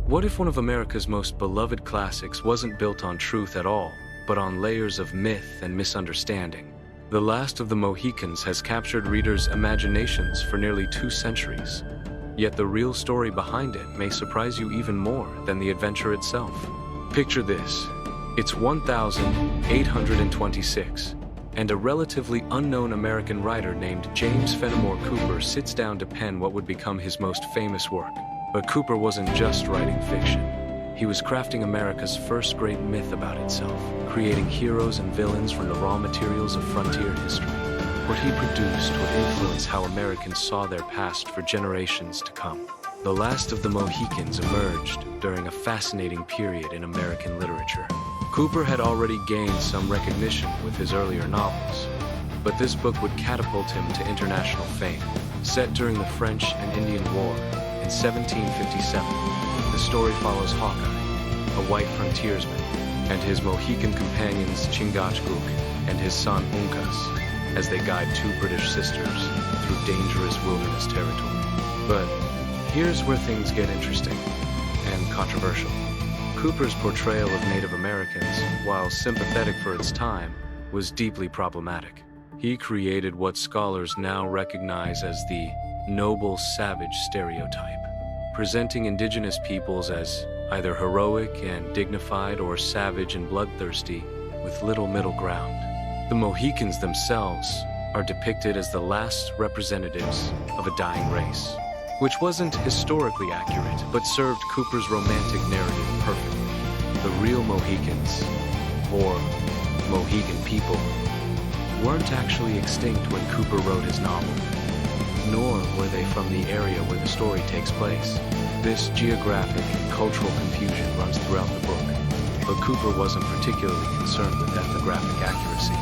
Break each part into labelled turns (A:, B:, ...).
A: What if one of America's most beloved classics wasn't built on truth at all, but on layers of myth and misunderstanding? The Last of the Mohicans has captured readers' imaginations for nearly 2 centuries. Yet the real story behind it may surprise you even more than the adventure itself. Picture this. It's 1826, and a relatively unknown American writer named James Fenimore Cooper sits down to pen what would become his most famous work. But Cooper wasn't just writing fiction. He was crafting America's first great myth about itself, creating heroes and villains from the raw materials of frontier history. What he produced would influence how Americans saw their past for generations to come. The Last of the Mohicans emerged during a fascinating period in American literature. Cooper had already gained some recognition with his earlier novels, but this book would catapult him to international fame. Set during the French and Indian War in 1757, the story follows Hawkeye, a white frontiersman, and his Mohican companions Chingachgook and his son Uncas, as they guide 2 British sisters through dangerous wilderness territory. But here's where things get interesting and controversial. Cooper's portrayal of Native Americans, while sympathetic for its time, was deeply problematic. He created what scholars now recognize as the noble savage stereotype, presenting indigenous peoples as either heroic and dignified or savage and bloodthirsty, with little middle ground. The Mohicans themselves are depicted as the last representatives of a dying race, which wasn't historically accurate, but served Cooper's romantic narrative perfectly. The real Mohicans, or Mohican people, weren't actually extinct when Cooper wrote his novel, nor were they from the area where the story takes place. This geographic and cultural confusion runs throughout the book, but Cooper wasn't particularly concerned with ethnographic accuracy.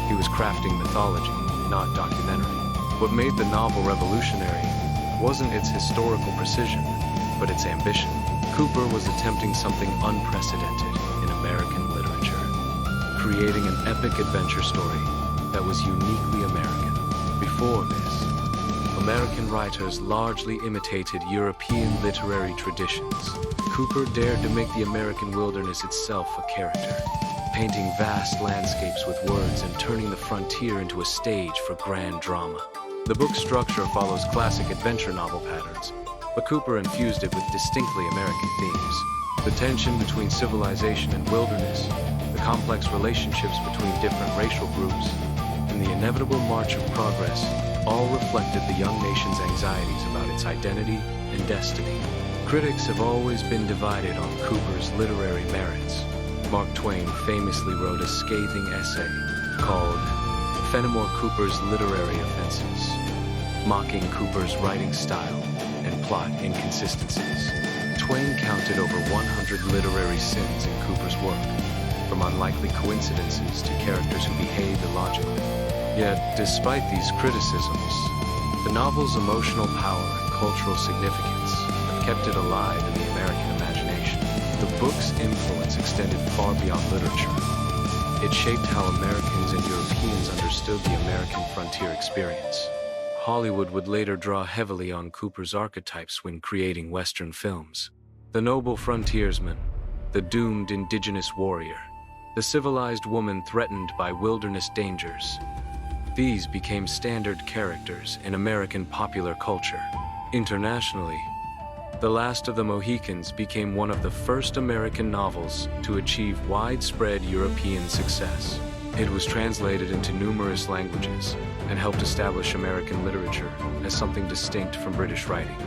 A: He was crafting mythology, not documentary. What made the novel revolutionary wasn't its historical precision, but its ambition. Cooper was attempting something unprecedented in American literature, creating an epic adventure story that was uniquely American. Before this, American writers largely imitated European literary traditions. Cooper dared to make the American wilderness itself a character, painting vast landscapes with words and turning the frontier into a stage for grand drama. The book's structure follows classic adventure novel patterns, but Cooper infused it with distinctly American themes. The tension between civilization and wilderness, the complex relationships between different racial groups, and the inevitable march of progress all reflected the young nation's anxieties about its identity and destiny. Critics have always been divided on Cooper's literary merits. Mark Twain famously wrote a scathing essay called Fenimore Cooper's Literary Offenses, mocking Cooper's writing style and plot inconsistencies. Twain counted over 100 literary sins in Cooper's work, from unlikely coincidences to characters who behave illogically. Yet, despite these criticisms, the novel's emotional power and cultural significance have kept it alive in the American imagination. The book's influence extended far beyond literature. It shaped how Americans and Europeans understood the American frontier experience. Hollywood would later draw heavily on Cooper's archetypes when creating Western films. The noble frontiersman, the doomed indigenous warrior, the civilized woman threatened by wilderness dangers. These became standard characters in American popular culture. Internationally, The Last of the Mohicans became one of the first American novels to achieve widespread European success. It was translated into numerous languages and helped establish American literature as something distinct from British writing.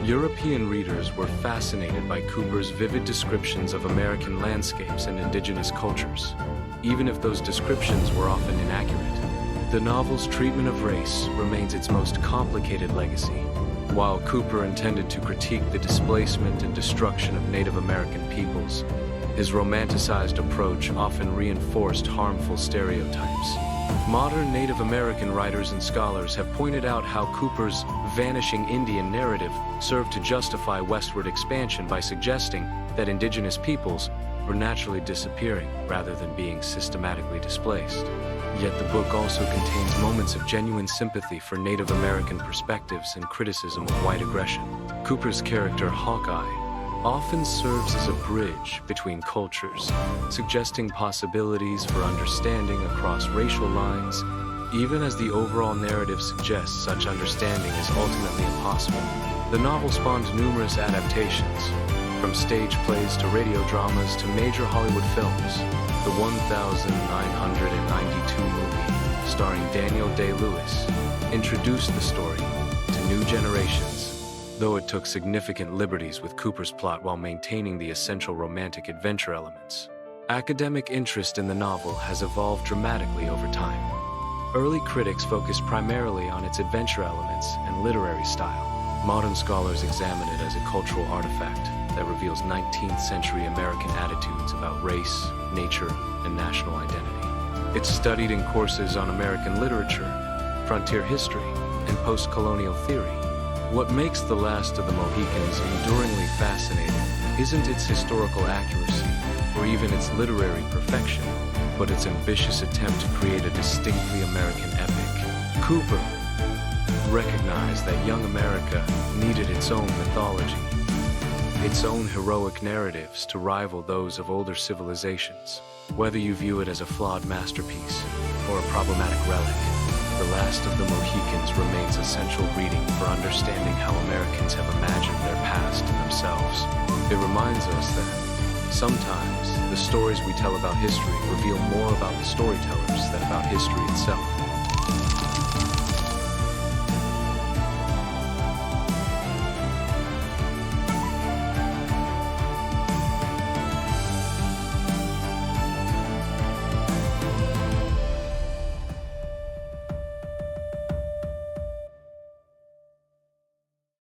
A: European readers were fascinated by Cooper's vivid descriptions of American landscapes and indigenous cultures, even if those descriptions were often inaccurate. The novel's treatment of race remains its most complicated legacy. While Cooper intended to critique the displacement and destruction of Native American peoples, his romanticized approach often reinforced harmful stereotypes. Modern Native American writers and scholars have pointed out how Cooper's vanishing Indian narrative served to justify westward expansion by suggesting that indigenous peoples were naturally disappearing rather than being systematically displaced. Yet the book also contains moments of genuine sympathy for Native American perspectives and criticism of white aggression. Cooper's character Hawkeye, often serves as a bridge between cultures, suggesting possibilities for understanding across racial lines, even as the overall narrative suggests such understanding is ultimately impossible. The novel spawned numerous adaptations, from stage plays to radio dramas to major Hollywood films. The 1992 movie, starring Daniel Day-Lewis, introduced the story to new generations, though it took significant liberties with Cooper's plot while maintaining the essential romantic adventure elements. Academic interest in the novel has evolved dramatically over time. Early critics focused primarily on its adventure elements and literary style. Modern scholars examine it as a cultural artifact that reveals 19th century American attitudes about race, nature, and national identity. It's studied in courses on American literature, frontier history, and post-colonial theory. What makes The Last of the Mohicans enduringly fascinating isn't its historical accuracy or even its literary perfection, but its ambitious attempt to create a distinctly American epic. Cooper recognized that young America needed its own mythology, its own heroic narratives to rival those of older civilizations. Whether you view it as a flawed masterpiece or a problematic relic, The Last of the Mohicans remains essential reading for understanding how Americans have imagined their past and themselves. It reminds us that sometimes the stories we tell about history reveal more about the storytellers than about history itself.